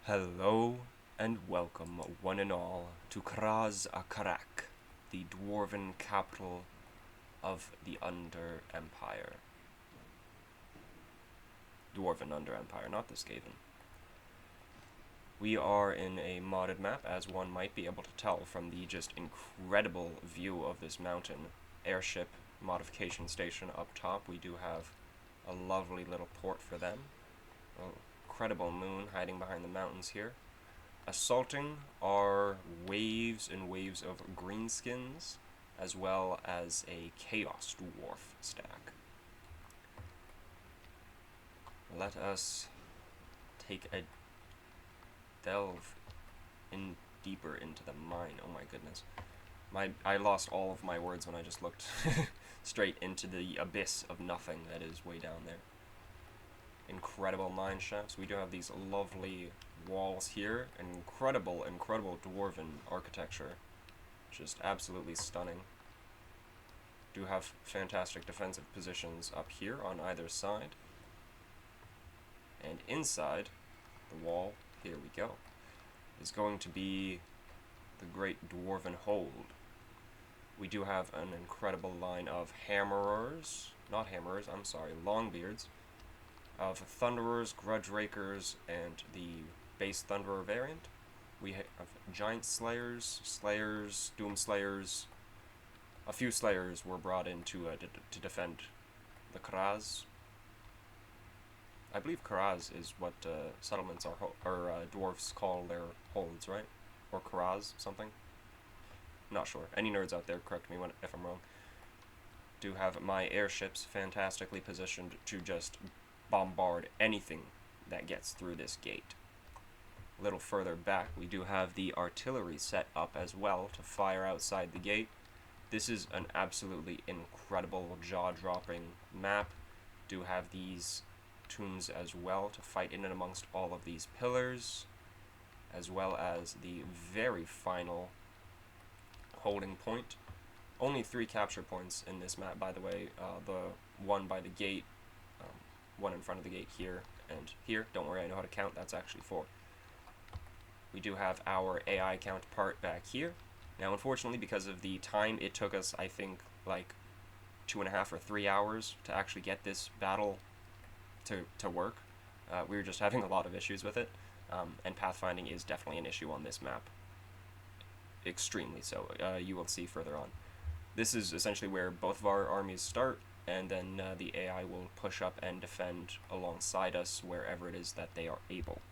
Hello and welcome, one and all, to Karaz Karak, the dwarven capital of the Under Empire. Dwarven Under Empire, not the Skaven. We are in a modded map, as one might be able to tell from the just incredible view of this mountain. Airship modification station up top. We do have a lovely little port for them. Incredible moon hiding behind the mountains here. Assaulting are waves and waves of greenskins, as well as a chaos dwarf stack. Let us take a delve in deeper into the mine. Oh my goodness. I lost all of my words when I just looked straight into the abyss of nothing that is way down there. Incredible mine shafts. We do have these lovely walls here. Incredible dwarven architecture. Just absolutely stunning. Do have fantastic defensive positions up here on either side. And inside the wall, here we go, is going to be the great dwarven hold. We do have an incredible line of longbeards, of Thunderers, Grudge Rakers, and the base Thunderer variant. We have Giant Slayers, Doom Slayers. A few Slayers were brought in to defend the Karaz. I believe Karaz is what settlements or dwarves call their holds, right? Or Karaz, something. Not sure. Any nerds out there, correct me if I'm wrong. Do have my airships fantastically positioned to just bombard anything that gets through this gate. A little further back, we do have the artillery set up as well to fire outside the gate. This is an absolutely incredible, jaw-dropping map. Do have these tombs as well to fight in and amongst all of these pillars, as well as the very final holding point. Only 3 capture points in this map, by the way. The one by the gate, one in front of the gate here, and here. Don't worry, I know how to count. That's actually 4. We do have our AI counterpart back here. Now, unfortunately, because of the time it took us, I think, like 2.5 or 3 hours to actually get this battle to work, we were just having a lot of issues with it, and pathfinding is definitely an issue on this map. Extremely so. You will see further on. This is essentially where both of our armies start, and then the AI will push up and defend alongside us wherever it is that they are able.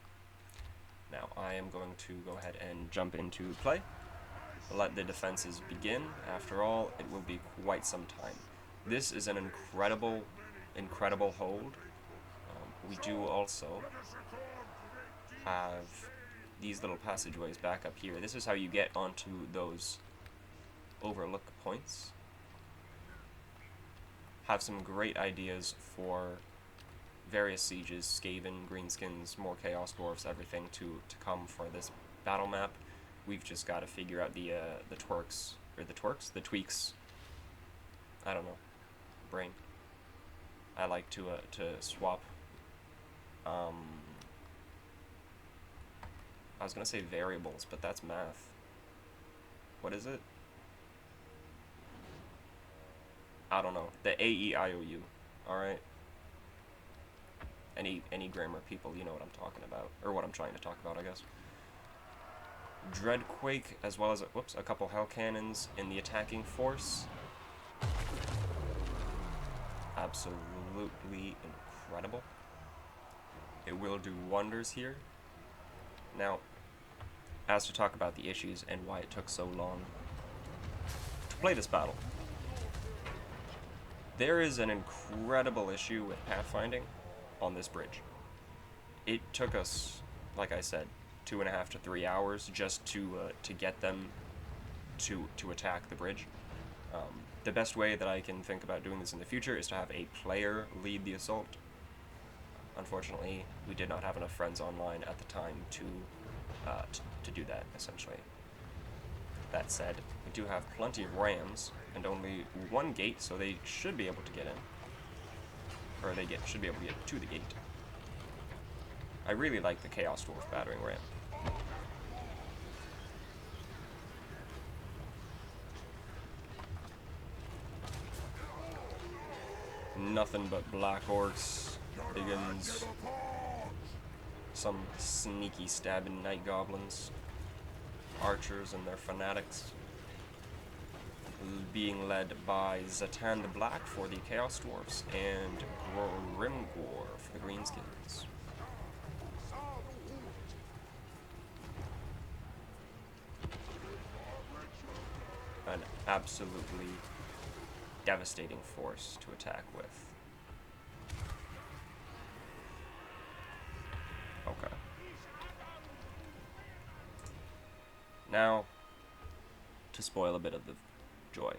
Now, I am going to go ahead and jump into play. Let the defenses begin. After all, it will be quite some time. This is an incredible hold. We do also have these little passageways back up here. This is how you get onto those overlook points. Have some great ideas for various sieges, Skaven, Greenskins, more Chaos Dwarfs, everything to come for this battle map. We've just got to figure out the tweaks. I don't know. Brain. I like to swap. I was gonna say variables, but that's math. What is it? I don't know. The A-E-I-O-U. Alright? Any grammar people, you know what I'm talking about. Or what I'm trying to talk about, I guess. Dreadquake, as well as a couple Hell Cannons in the attacking force. Absolutely incredible. It will do wonders here. Now, as to talk about the issues and why it took so long to play this battle, there is an incredible issue with pathfinding on this bridge. It took us, like I said, 2.5 to 3 hours just to get them to attack the bridge. The best way that I can think about doing this in the future is to have a player lead the assault. Unfortunately, we did not have enough friends online at the time to do that, essentially. That said, we do have plenty of rams and only 1 gate, so they should be able to get in. Or should be able to get to the gate. I really like the Chaos Dwarf battering ram. Nothing but black orcs, biggins, some sneaky stabbing night goblins, archers and their fanatics, being led by Zatan the Black for the Chaos Dwarfs and Grimgor for the greenskins. An absolutely devastating force to attack with. Okay. Now, to spoil a bit of the joy.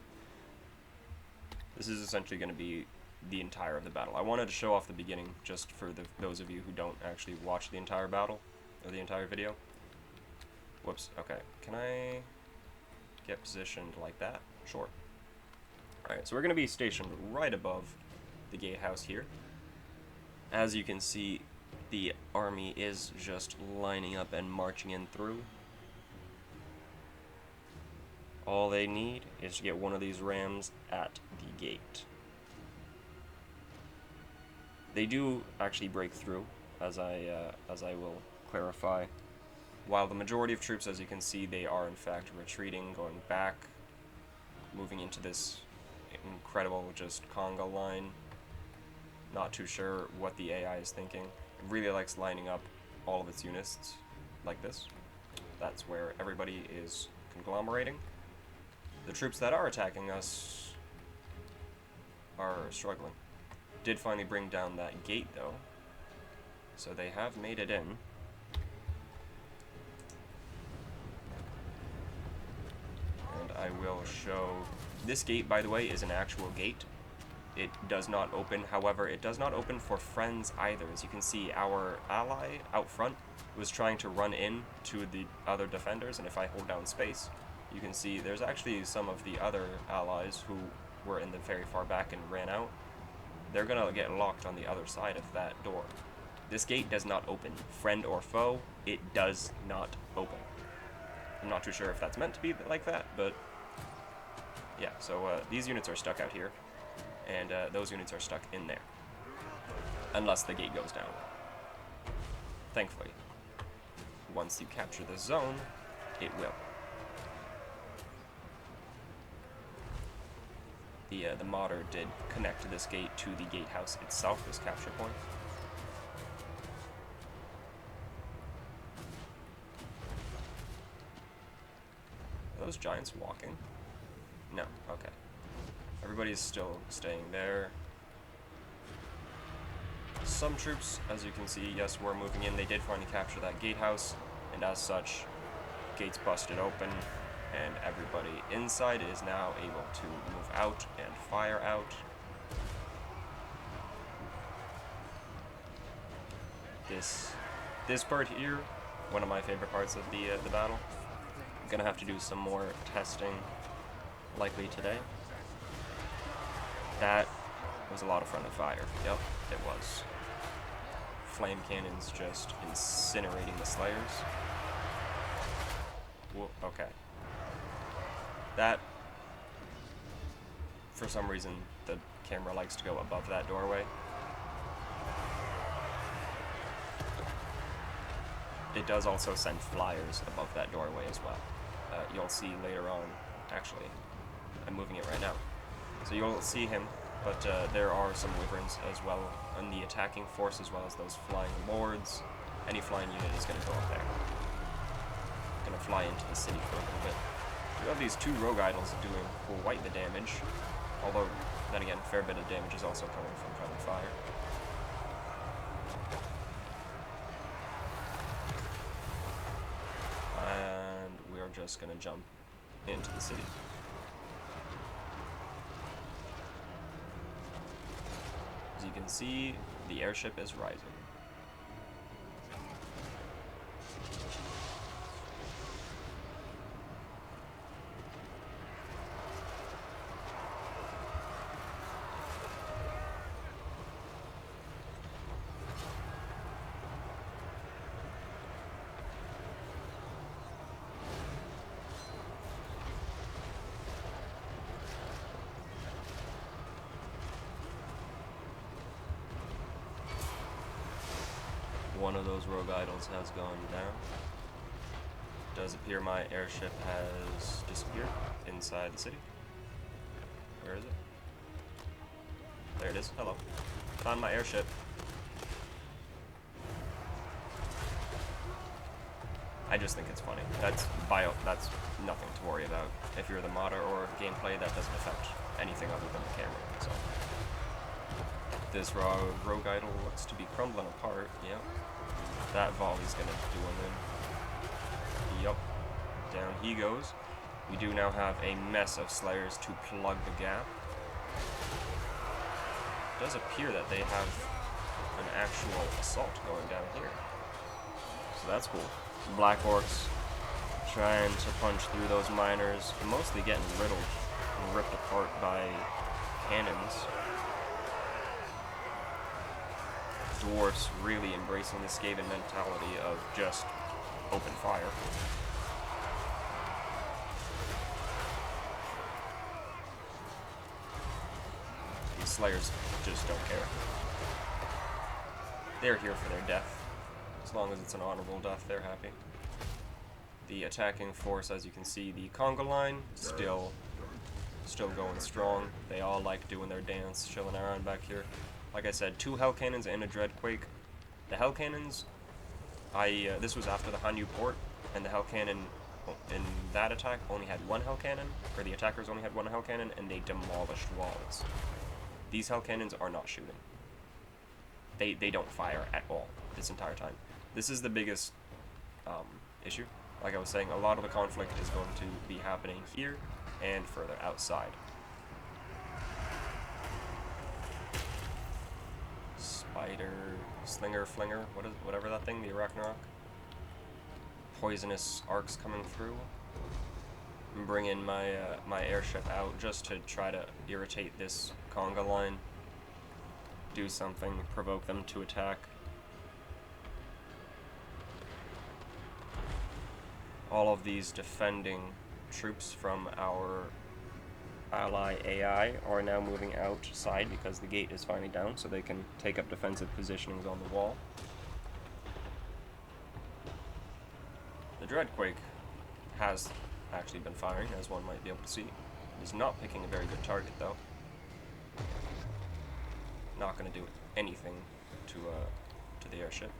This is essentially going to be the entire of the battle. I wanted to show off the beginning just for those of you who don't actually watch the entire battle, or the entire video. Whoops, okay. Can I get positioned like that? Sure. Alright, so we're going to be stationed right above the gatehouse here. As you can see, the army is just lining up and marching in through. All they need is to get one of these rams at the gate. They do actually break through, as I will clarify. While the majority of troops, as you can see, they are in fact retreating, going back, moving into this incredible just conga line. Not too sure what the AI is thinking. It really likes lining up all of its units like this. That's where everybody is conglomerating. The troops that are attacking us are struggling. Did finally bring down that gate though, so they have made it in. And I will show, this gate, by the way, is an actual gate. It does not open, however, it does not open for friends either. As you can see, our ally out front was trying to run in to the other defenders, and if I hold down space, you can see there's actually some of the other allies who were in the very far back and ran out. They're gonna get locked on the other side of that door. This gate does not open. Friend or foe, it does not open. I'm not too sure if that's meant to be like that, but yeah, so these units are stuck out here, and those units are stuck in there, unless the gate goes down. Thankfully, once you capture the zone, it will. The modder did connect this gate to the gatehouse itself, this capture point. Are those giants walking? No, okay. Everybody's still staying there. Some troops, as you can see, yes, were moving in. They did finally capture that gatehouse, and as such, gates busted open, and everybody inside is now able to move out and fire out. This part here, one of my favorite parts of the battle. I'm gonna have to do some more testing, likely today. That was a lot of friendly fire. Yep, it was. Flame cannons just incinerating the slayers. Whoa, okay. That, for some reason, the camera likes to go above that doorway. It does also send flyers above that doorway as well. You'll see later on, actually, I'm moving it right now. So you'll see him, but there are some wyverns as well on the attacking force, as well as those flying lords. Any flying unit is going to go up there. Going to fly into the city for a little bit. We have these two rogue idols doing quite the damage, although, then again, a fair bit of damage is also coming from friendly fire. And we're just going to jump into the city. As you can see, the airship is rising. one of those rogue idols has gone down. It does appear my airship has disappeared inside the city. Where is it? There it is. Hello. Found my airship. I just think it's funny. That's nothing to worry about. If you're the modder or gameplay, that doesn't affect anything other than the camera. So this rogue idol looks to be crumbling apart. Yep. That volley's gonna do him in. Yep. Down he goes. We do now have a mess of slayers to plug the gap. It does appear that they have an actual assault going down here. So that's cool. Black orcs trying to punch through those miners, mostly getting riddled and ripped apart by cannons. Dwarfs really embracing the Skaven mentality of just open fire. These slayers just don't care. They're here for their death. As long as it's an honorable death, they're happy. The attacking force, as you can see, the conga line, still going strong. They all like doing their dance, chilling around back here. Like I said, 2 hell cannons and a dreadquake. The hell cannons, this was after the Hanyu port, and the hell cannon in that attack only had 1 hell cannon, or the attackers only had 1 hell cannon, and they demolished walls. These hell cannons are not shooting. They don't fire at all this entire time. This is the biggest issue. Like I was saying, a lot of the conflict is going to be happening here and further outside. Spider, slinger, flinger, whatever that thing, the Arachnarok. Poisonous arcs coming through. I'm bringing my my airship out just to try to irritate this conga line. Do something, provoke them to attack. All of these defending troops from our ally AI are now moving outside because the gate is finally down, so they can take up defensive positionings on the wall. The Dreadquake has actually been firing, as one might be able to see. It is not picking a very good target, though. Not going to do anything to the airship.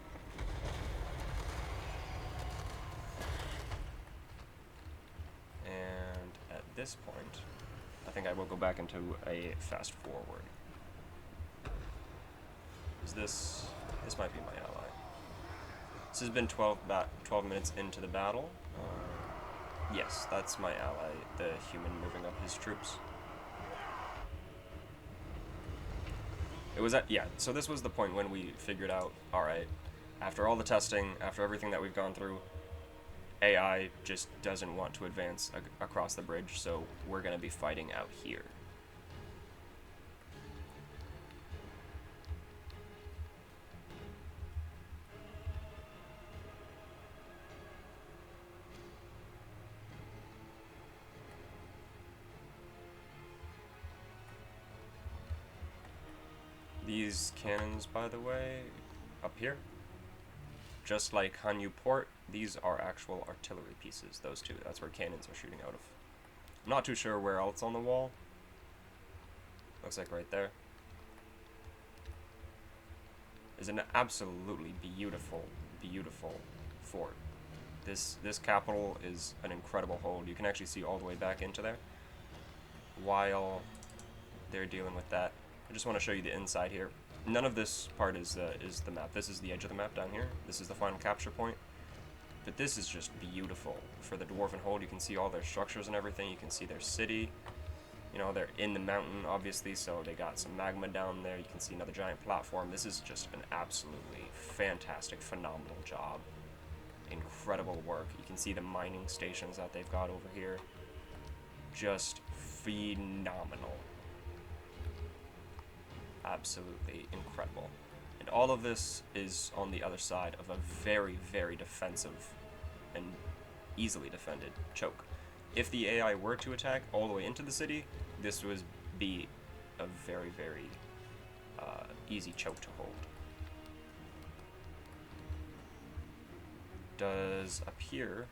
And at this point, I think I will go back into a fast forward. This might be my ally. This has been 12 minutes into the battle. Yes, that's my ally, the human moving up his troops. It was so this was the point when we figured out, alright, after all the testing, after everything that we've gone through, AI just doesn't want to advance across the bridge, so we're going to be fighting out here. These cannons, by the way, up here, just like Hanyu Port, these are actual artillery pieces, those two. That's where cannons are shooting out of. I'm not too sure where else on the wall. Looks like right there. Is an absolutely beautiful, beautiful fort. This capital is an incredible hold. You can actually see all the way back into there while they're dealing with that. I just want to show you the inside here. None of this part is the map. This is the edge of the map down here. This is the final capture point. But this is just beautiful. For the Dwarven Hold, you can see all their structures and everything. You can see their city. You know, they're in the mountain, obviously, so they got some magma down there. You can see another giant platform. This is just an absolutely fantastic, phenomenal job. Incredible work. You can see the mining stations that they've got over here. Just phenomenal. Absolutely incredible. And all of this is on the other side of a very, very defensive and easily defended choke. If the AI were to attack all the way into the city, this would be a very, very easy choke to hold. does appear...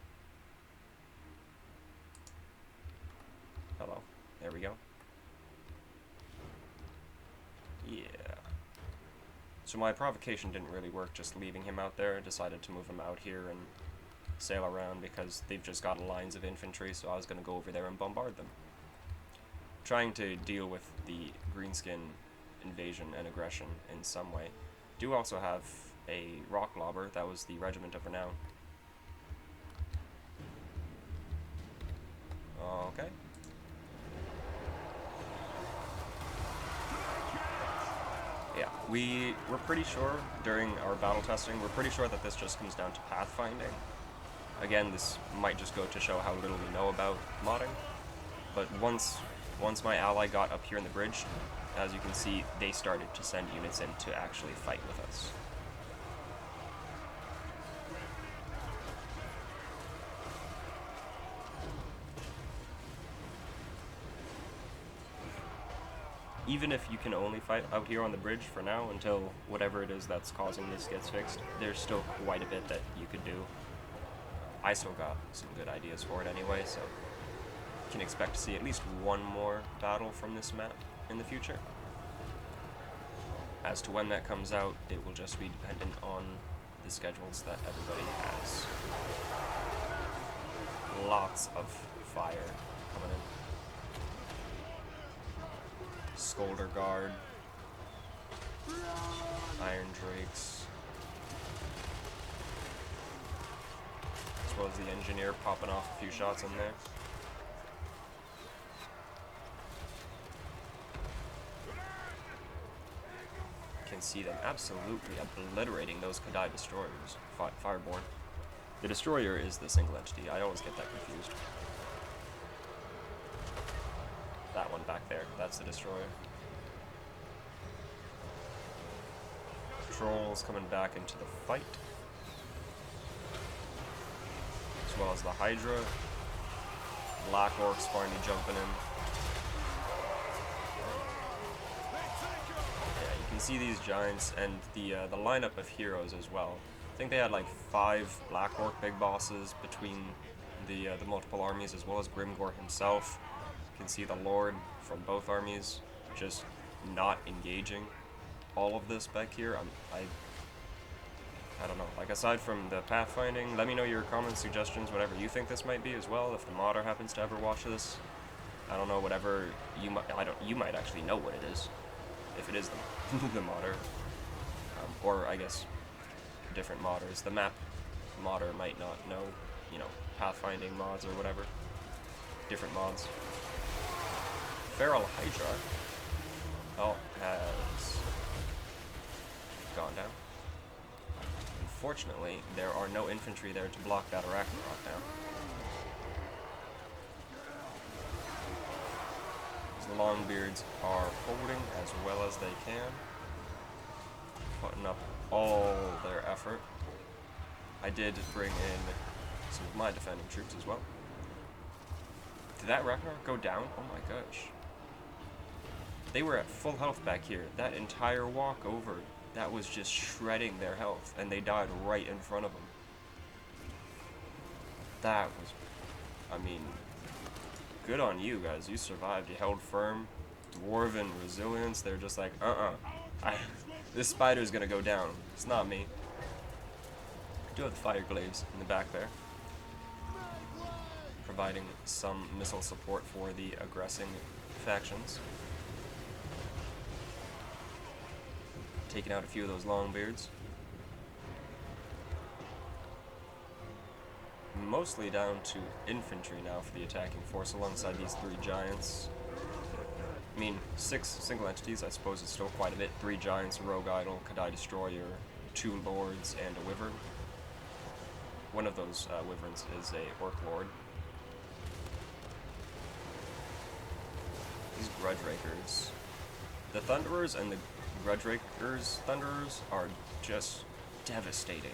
Hello. There we go. Yeah. So my provocation didn't really work, just leaving him out there. I decided to move him out here and sail around because they've just got lines of infantry, so I was going to go over there and bombard them. Trying to deal with the greenskin invasion and aggression in some way. Do also have a rock lobber. That was the Regiment of Renown. Okay. Yeah, we were pretty sure during our battle testing, we're pretty sure that this just comes down to pathfinding. Again, this might just go to show how little we know about modding, but once my ally got up here in the bridge, as you can see, they started to send units in to actually fight with us. Even if you can only fight out here on the bridge for now until whatever it is that's causing this gets fixed, there's still quite a bit that you could do. I still got some good ideas for it anyway, so you can expect to see at least one more battle from this map in the future. As to when that comes out, it will just be dependent on the schedules that everybody has. Lots of fire coming in. Scolder Guard, Iron Drakes, as well as the Engineer popping off a few shots in there. Can see them absolutely obliterating those Kadai destroyers, Fireborn. The destroyer is the single entity, I always get that confused. That one back there, that's the destroyer. Trolls coming back into the fight. As well as the Hydra. Black Orcs finally jumping in. Yeah, you can see these giants and the lineup of heroes as well. I think they had like 5 Black Orc big bosses between the multiple armies, as well as Grimgor himself. You can see the Lord from both armies just not engaging all of this back here. I don't know. Like, aside from the pathfinding, let me know your comments, suggestions, whatever you think this might be as well. If the modder happens to ever watch this, I don't know, whatever you might. You might actually know what it is, if it is the modder, or I guess different modders. The map modder might not know, you know, pathfinding mods or whatever. Different mods. Feral Hydra has gone down. Unfortunately, there are no infantry there to block that Arachnarok down. The Longbeards are holding as well as they can, putting up all their effort. I did bring in some of my defending troops as well. Did that Ragnarok go down? Oh my gosh. They were at full health back here. That entire walk over, that was just shredding their health, and they died right in front of them. That was, I mean, good on you guys. You survived. You held firm. Dwarven resilience. They're just like, this spider's gonna go down. It's not me. I do have the fire glaives in the back there, providing some missile support for the aggressing factions. Taking out a few of those Longbeards. Mostly down to infantry now for the attacking force alongside these 3 giants. I mean, 6 single entities, I suppose is still quite a bit. 3 giants, a rogue idol, Kadai destroyer, 2 lords, and a wyvern. One of those wyverns is a orc lord. These grudge rakers. The thunderers and the grudge rakers thunderers are just devastating.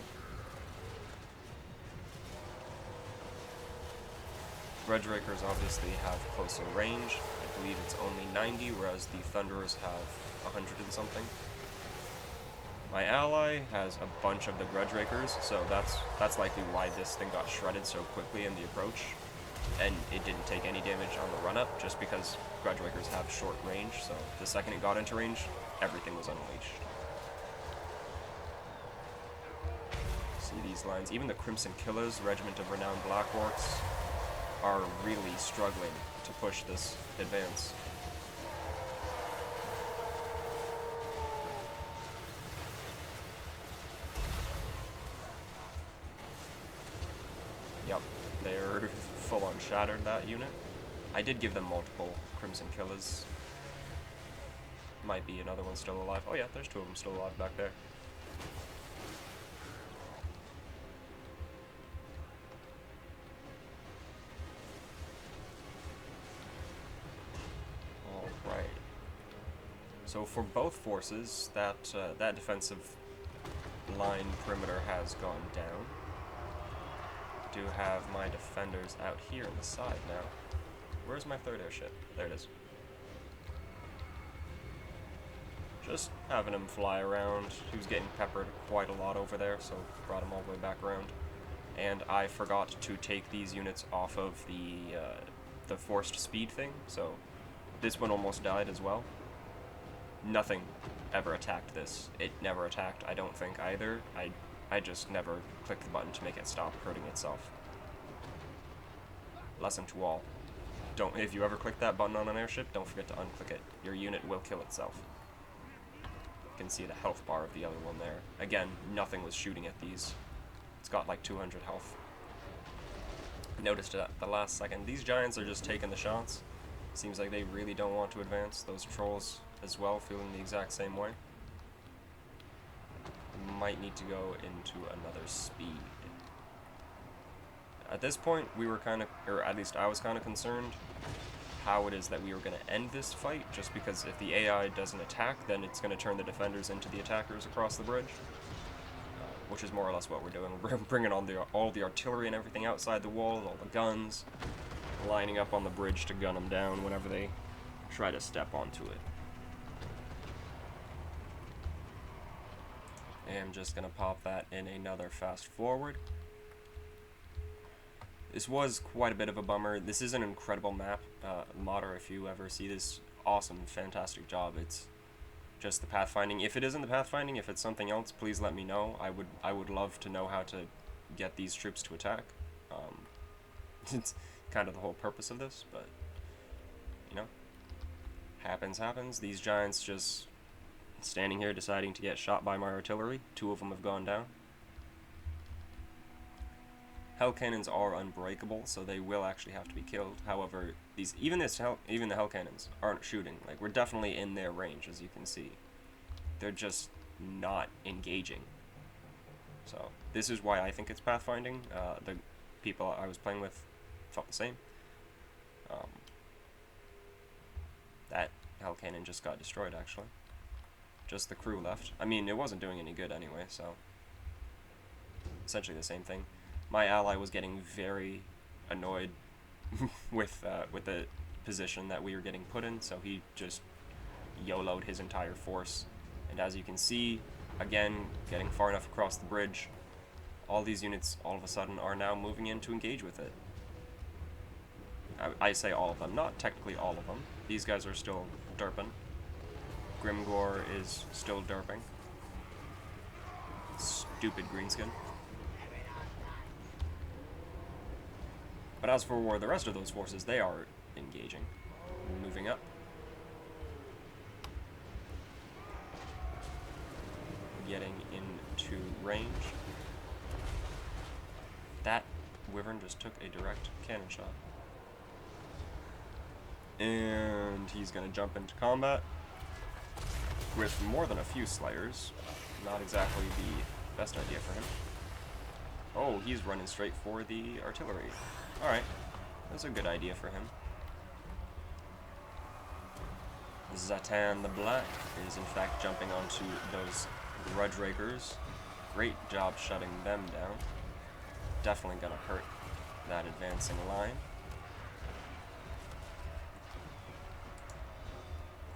Grudge rakers obviously have closer range. I believe it's only 90, whereas the thunderers have 100 and something. My ally has a bunch of the grudge rakers, so that's likely why this thing got shredded so quickly in the approach, and it didn't take any damage on the run-up, just because grudge rakers have short range, so the second it got into range, everything was unleashed. See these lines, even the Crimson Killers, Regiment of Renowned Black Orcs, are really struggling to push this advance. Yep, they're full-on shattered, that unit. I did give them multiple Crimson Killers. Might be another one still alive. Oh yeah, there's two of them still alive back there. Alright. So for both forces, that defensive line perimeter has gone down. Do have my defenders out here on the side now. Where's my third airship? There it is. Just having him fly around. He was getting peppered quite a lot over there, so brought him all the way back around. And I forgot to take these units off of the forced speed thing, so this one almost died as well. Nothing ever attacked this. It never attacked, I don't think, either. I just never clicked the button to make it stop hurting itself. Lesson to all. If you ever click that button on an airship, don't forget to unclick it. Your unit will kill itself. You can see the health bar of the other one there. Again, nothing was shooting at these. It's got like 200 health. Noticed it at the last second. These giants are just taking the shots. Seems like they really don't want to advance. Those trolls as well, feeling the exact same way. Might need to go into another speed. At this point, we were kind of, or at least I was kind of concerned how it is that we were going to end this fight, just because if the AI doesn't attack, then it's going to turn the defenders into the attackers across the bridge, which is more or less what we're doing. We're bringing on all the artillery and everything outside the wall, all the guns, lining up on the bridge to gun them down whenever they try to step onto it. I'm just going to pop that in another fast forward. This was quite a bit of a bummer. This is an incredible map. Modder, if you ever see this, awesome, fantastic job. It's just the pathfinding. If it isn't the pathfinding, if it's something else, please let me know. I would love to know how to get these troops to attack. It's kind of the whole purpose of this, but, you know, happens. These giants just standing here deciding to get shot by my artillery. 2 of them have gone down. Hell cannons are unbreakable, so they will actually have to be killed. However, even the hell cannons aren't shooting. Like, we're definitely in their range, as you can see. They're just not engaging. So this is why I think it's pathfinding. The people I was playing with felt the same. That hell cannon just got destroyed, actually. Just the crew left. I mean, it wasn't doing any good anyway, so essentially the same thing. My ally was getting very annoyed with the position that we were getting put in, so he just YOLO'd his entire force. And as you can see, again, getting far enough across the bridge, all these units all of a sudden are now moving in to engage with it. I say all of them, not technically all of them. These guys are still derping. Grimgore is still derping. Stupid greenskin. But as for the rest of those forces, they are engaging. Moving up. Getting into range. That wyvern just took a direct cannon shot. And he's going to jump into combat with more than a few slayers. Not exactly the best idea for him. Oh, he's running straight for the artillery. Alright, that's a good idea for him. Zatan the Black is in fact jumping onto those grudge rakers. Great job shutting them down. Definitely gonna hurt that advancing line.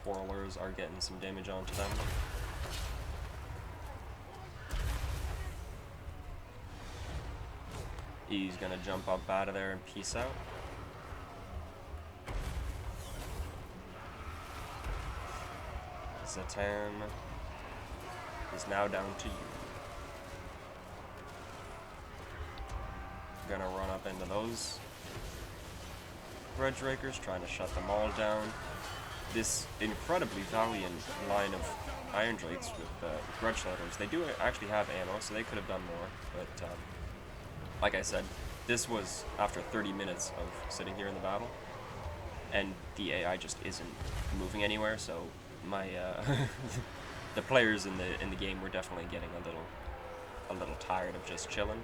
Quarrelers are getting some damage onto them. He's gonna jump up out of there and peace out. Zatan is now down to you. Gonna run up into those Grudge Rakers, trying to shut them all down. This incredibly valiant line of Iron Drakes with Grudge Slutters, they do actually have ammo, so they could have done more, but like I said, this was after 30 minutes of sitting here in the battle, and the AI just isn't moving anywhere, so my the players in the game were definitely getting a little tired of just chilling.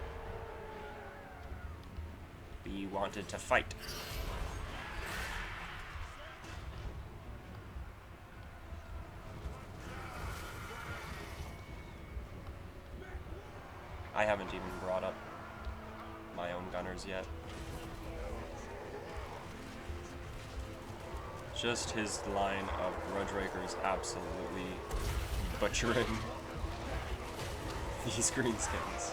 We wanted to fight. I haven't even brought up my own gunners yet. Just his line of Grudge Rakers absolutely butchering these greenskins.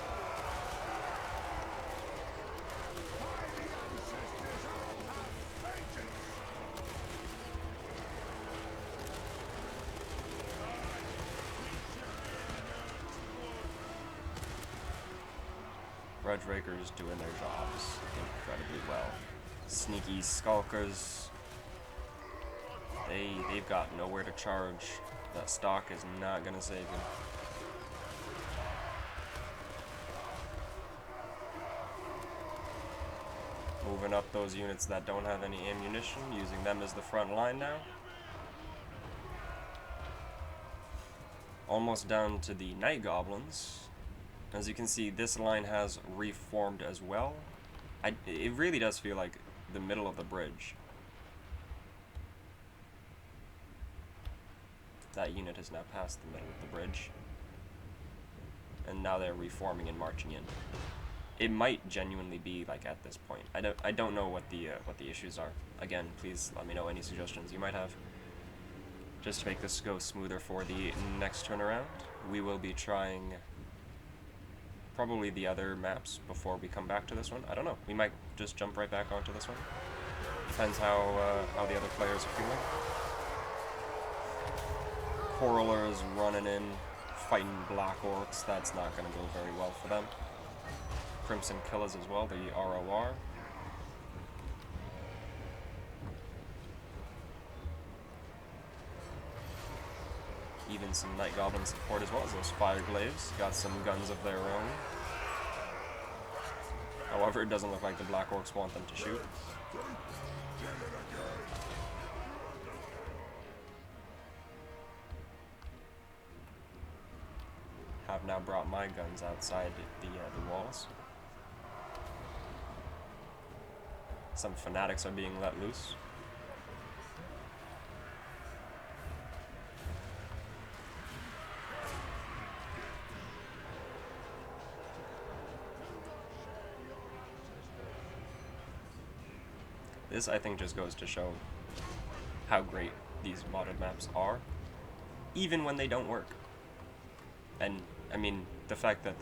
Grudge Rakers doing their jobs incredibly well. Sneaky Skulkers, they've got nowhere to charge. That stock is not gonna save him. Moving up those units that don't have any ammunition, using them as the front line now. Almost down to the Night Goblins. As you can see, this line has reformed as well. It really does feel like the middle of the bridge. That unit has now passed the middle of the bridge. And now they're reforming and marching in. It might genuinely be like at this point. I don't know what the issues are. Again, please let me know any suggestions you might have. Just to make this go smoother for the next turnaround, we will be trying probably the other maps before we come back to this one. I don't know. We might just jump right back onto this one. Depends how the other players are feeling. Coralers running in, fighting Black Orcs. That's not going to go very well for them. Crimson Killers as well, the ROR. Even some Night Goblin support as well as those Fire Glaives. Got some guns of their own. However, it doesn't look like the Black Orcs want them to shoot. Have now brought my guns outside the walls. Some fanatics are being let loose. This, I think, just goes to show how great these modded maps are, even when they don't work. And, I mean, the fact that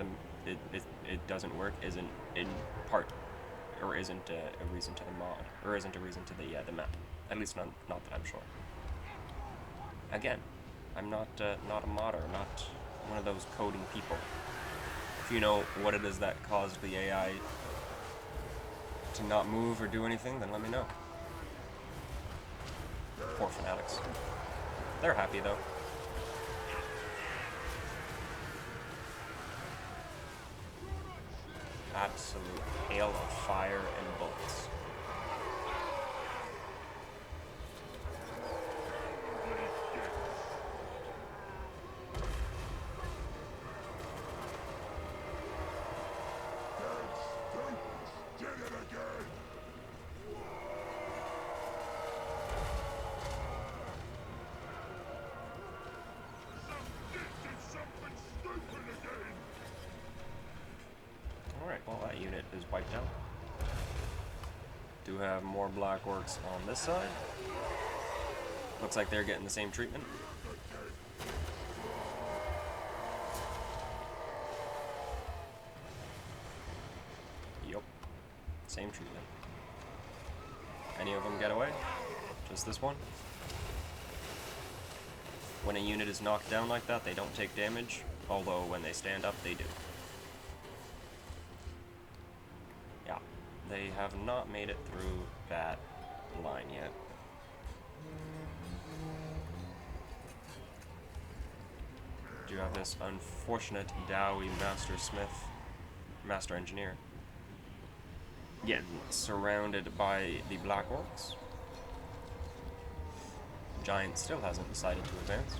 it doesn't work isn't in part, or isn't a reason to the mod, or isn't a reason to the map. At least not that I'm sure. Again, I'm not a modder, not one of those coding people. If you know what it is that caused the AI to not move or do anything, then let me know. Poor fanatics. They're happy though. Absolute hail of fire and bullets. Well, that unit is wiped out. Do have more Black Orcs on this side. Looks like they're getting the same treatment. Yup. Same treatment. Any of them get away? Just this one? When a unit is knocked down like that, they don't take damage, although when they stand up, they do. Yeah, they have not made it through that line yet. Do have this unfortunate Dawi Master Engineer getting surrounded by the Black Orcs. Giant still hasn't decided to advance.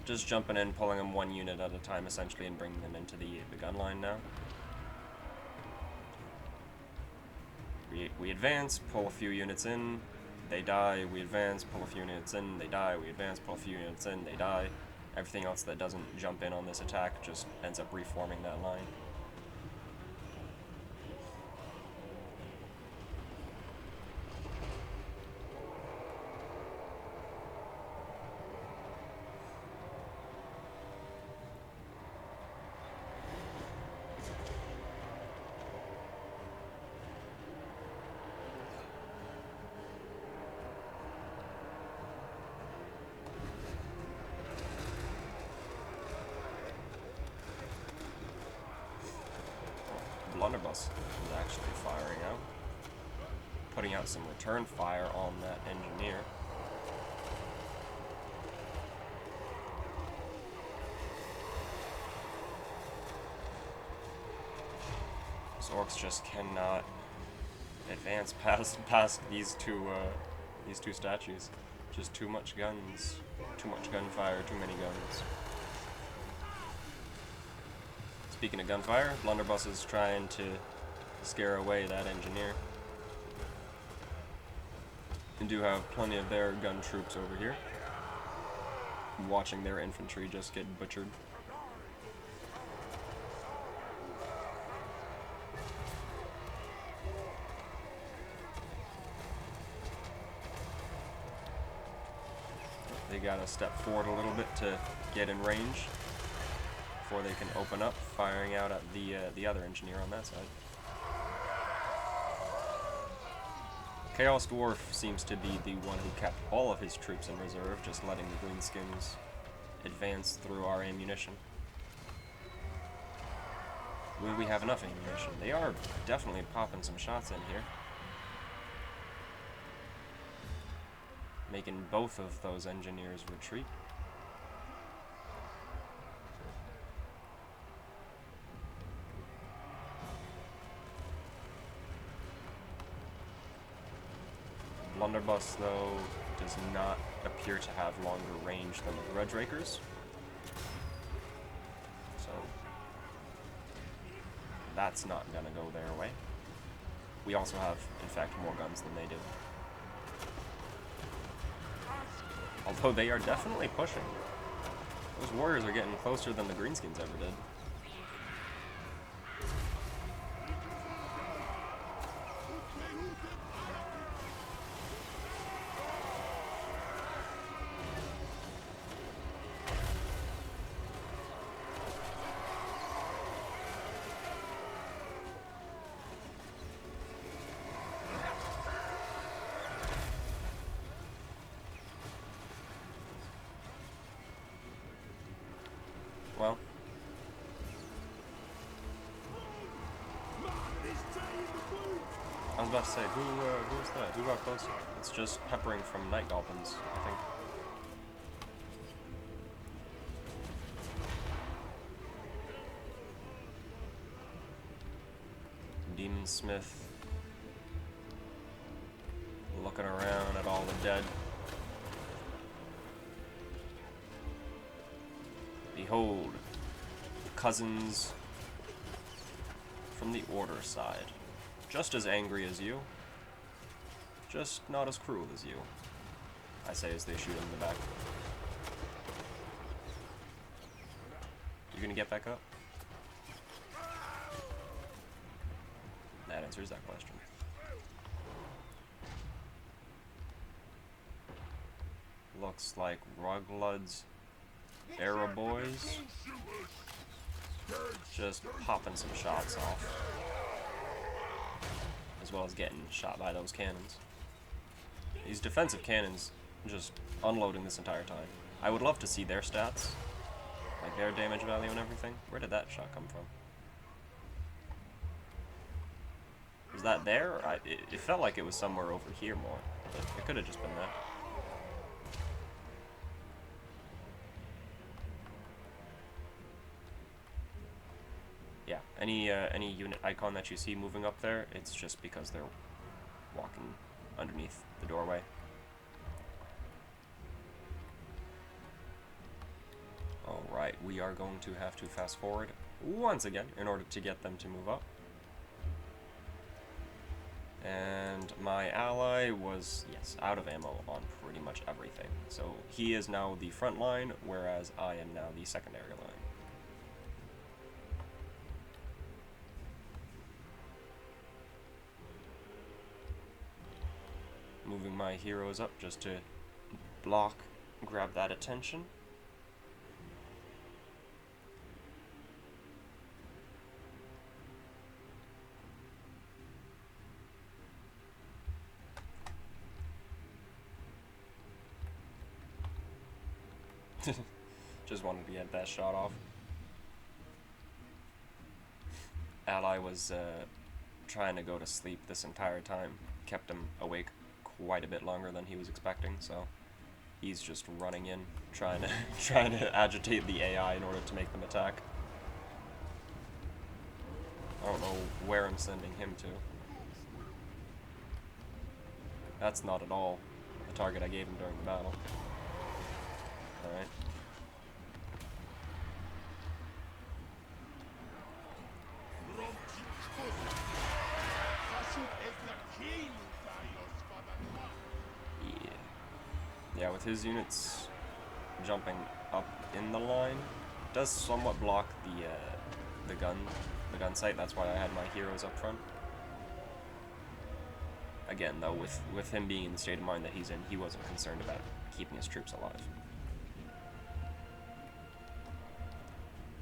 Just jumping in, pulling them one unit at a time essentially and bringing them into the gun line now. We advance, pull a few units in, they die, we advance, pull a few units in, they die, we advance, pull a few units in, they die. Everything else that doesn't jump in on this attack just ends up reforming that line. Blunderbuss is actually firing out, putting out some return fire on that engineer. These orcs just cannot advance past these two statues. Just too much guns, too much gunfire, too many guns. Speaking of gunfire, Blunderbuss is trying to scare away that engineer. And do have plenty of their gun troops over here, watching their infantry just get butchered. They gotta step forward a little bit to get in range before they can open up, firing out at the other engineer on that side. Chaos Dwarf seems to be the one who kept all of his troops in reserve, just letting the greenskins advance through our ammunition. Will we have enough ammunition? They are definitely popping some shots in here, making both of those engineers retreat. Blunderbuss, though, does not appear to have longer range than the Grudge Rakers. So, that's not gonna go their way. We also have, in fact, more guns than they do. Although they are definitely pushing. Those warriors are getting closer than the greenskins ever did. Well, I was about to say, who's that? Who got closer? It's just peppering from Night Goblins, I think. Demon Smith looking around at all the dead. Behold, cousins from the Order side. Just as angry as you, just not as cruel as you, I say as they shoot him in the back. You gonna get back up? That answers that question. Looks like Ruglud's Arrow Boys Just popping some shots off. As well as getting shot by those cannons. These defensive cannons just unloading this entire time. I would love to see their stats. Like their damage value and everything. Where did that shot come from? Was that there? It felt like it was somewhere over here more. But it could have just been that. Yeah, any unit icon that you see moving up there, it's just because they're walking underneath the doorway. Alright, we are going to have to fast forward once again in order to get them to move up. And my ally was, yes, out of ammo on pretty much everything. So he is now the front line, whereas I am now the secondary line. Moving my heroes up just to block, grab that attention. Just wanted to get that shot off. Ally was trying to go to sleep this entire time. Kept him awake quite a bit longer than he was expecting, so he's just running in, trying to agitate the AI in order to make them attack. I don't know where I'm sending him to. That's not at all the target I gave him during the battle. Alright. Yeah, with his units jumping up in the line, it does somewhat block the gun sight. That's why I had my heroes up front. Again, though, with him being in the state of mind that he's in, he wasn't concerned about keeping his troops alive.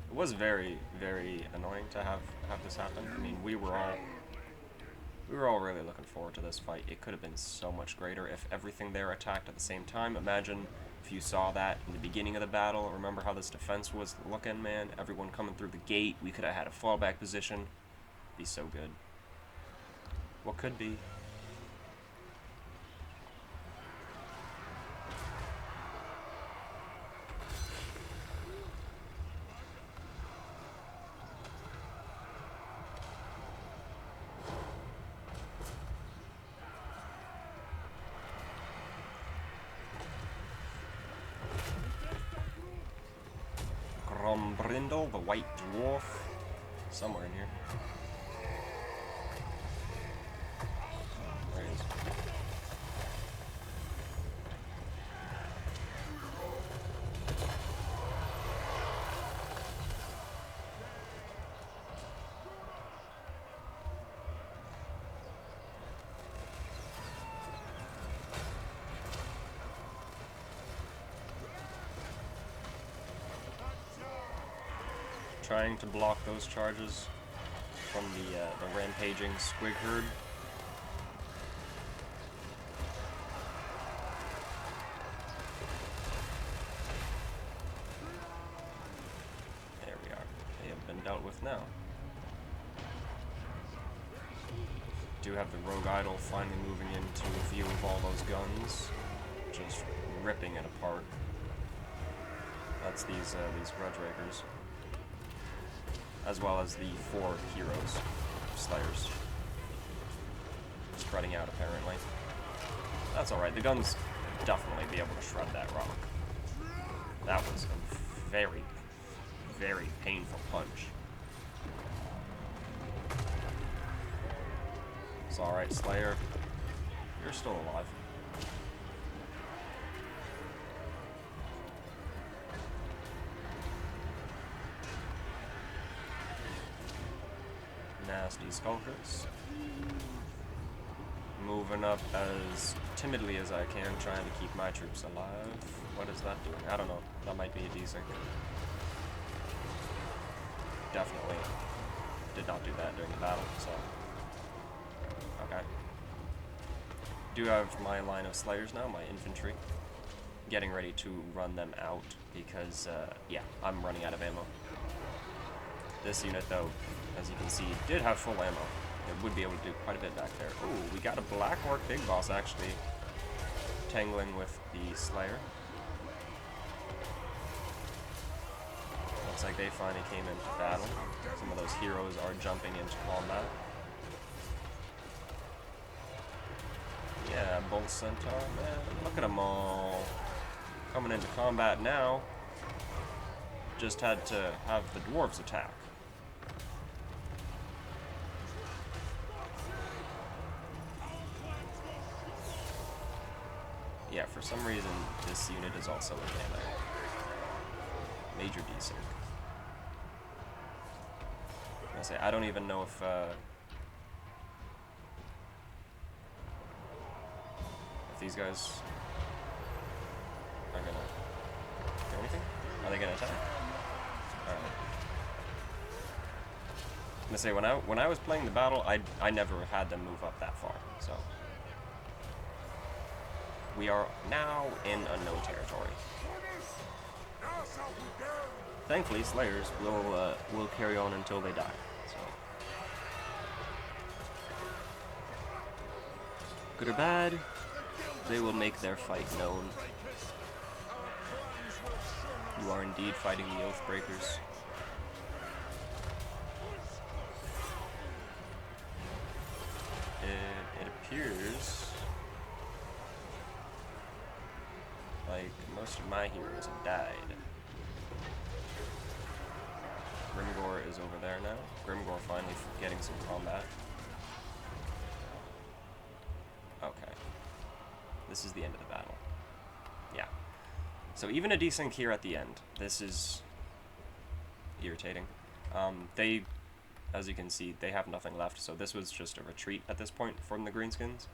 It was very, very annoying to have this happen. I mean, we were all really looking forward to this fight. It could have been so much greater if everything there attacked at the same time. Imagine if you saw that in the beginning of the battle. Remember how this defense was looking, man? Everyone coming through the gate. We could have had a fallback position. It'd be so good. What could be? Brindle, the white dwarf, somewhere in here. There he is. Trying to block those charges from the rampaging squig herd. There we are. They have been dealt with now. Do have the rogue idol finally moving into view of all those guns, just ripping it apart. That's these grudge rakers. As well as the 4 heroes, slayers. Spreading out, apparently. That's alright, the guns definitely be able to shred that rock. That was a very, very painful punch. It's alright, Slayer. You're still alive. Nasty skulkers. Moving up as timidly as I can, trying to keep my troops alive. What is that doing? I don't know. That might be a desync. definitely did not do that during the battle, so... Okay. Do have my line of slayers now, my infantry. Getting ready to run them out because, yeah, I'm running out of ammo. This unit, though, as you can see, did have full ammo. It would be able to do quite a bit back there. Ooh, we got a Black Orc Big Boss, actually, tangling with the Slayer. Looks like they finally came into battle. Some of those heroes are jumping into combat. Yeah, Bull Centaur, man. Look at them all coming into combat now. Just had to have the dwarves attack. Yeah, for some reason, this unit is also in melee. Major desync. I say, I don't even know if these guys are gonna do anything. Are they gonna attack? Alright. I'm gonna say, when I was playing the battle, I never had them move up that far, so. We are now in unknown territory. Thankfully, Slayers will carry on until they die. So, good or bad, they will make their fight known. You are indeed fighting the Oathbreakers. It appears like most of my heroes have died. Grimgor is over there now. Grimgor finally getting some combat. Okay. This is the end of the battle. Yeah. So even a desync here at the end. This is irritating. They, as you can see, they have nothing left. So this was just a retreat at this point from the greenskins.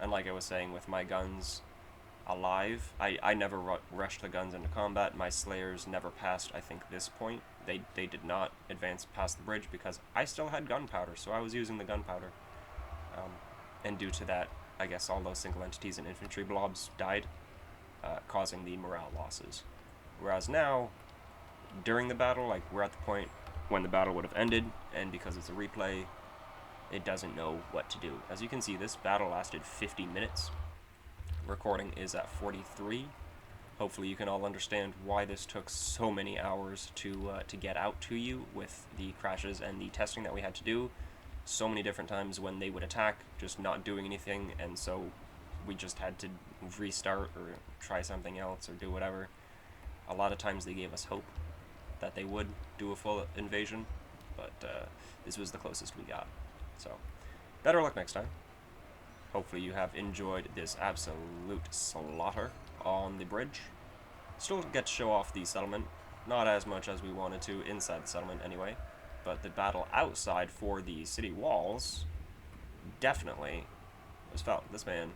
And like I was saying, with my guns alive, I never rushed the guns into combat. My slayers never passed, I think, this point. They did not advance past the bridge because I still had gunpowder, so I was using the gunpowder. And due to that, I guess all those single entities and infantry blobs died, causing the morale losses. Whereas now, during the battle, like, we're at the point when the battle would have ended, and because it's a replay, it doesn't know what to do. As you can see, this battle lasted 50 minutes. Recording is at 43. Hopefully you can all understand why this took so many hours to get out to you with the crashes and the testing that we had to do. So many different times when they would attack, just not doing anything, and so we just had to restart or try something else or do whatever. A lot of times they gave us hope that they would do a full invasion, but this was the closest we got. So, better luck next time. Hopefully you have enjoyed this absolute slaughter on the bridge. Still get to show off the settlement, not as much as we wanted to inside the settlement anyway, but the battle outside for the city walls definitely was felt. This man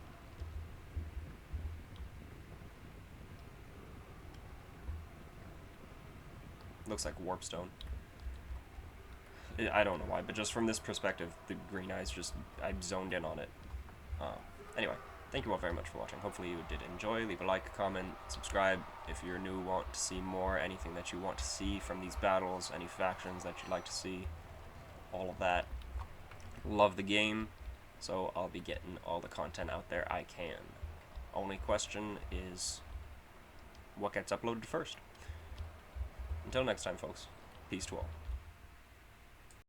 looks like warpstone. I don't know why, but just from this perspective, the green eyes just, I zoned in on it. Anyway, thank you all very much for watching. Hopefully you did enjoy. Leave a like, comment, subscribe if you're new, want to see more, anything that you want to see from these battles, any factions that you'd like to see, all of that. Love the game, so I'll be getting all the content out there I can. Only question is, what gets uploaded first? Until next time, folks, peace to all.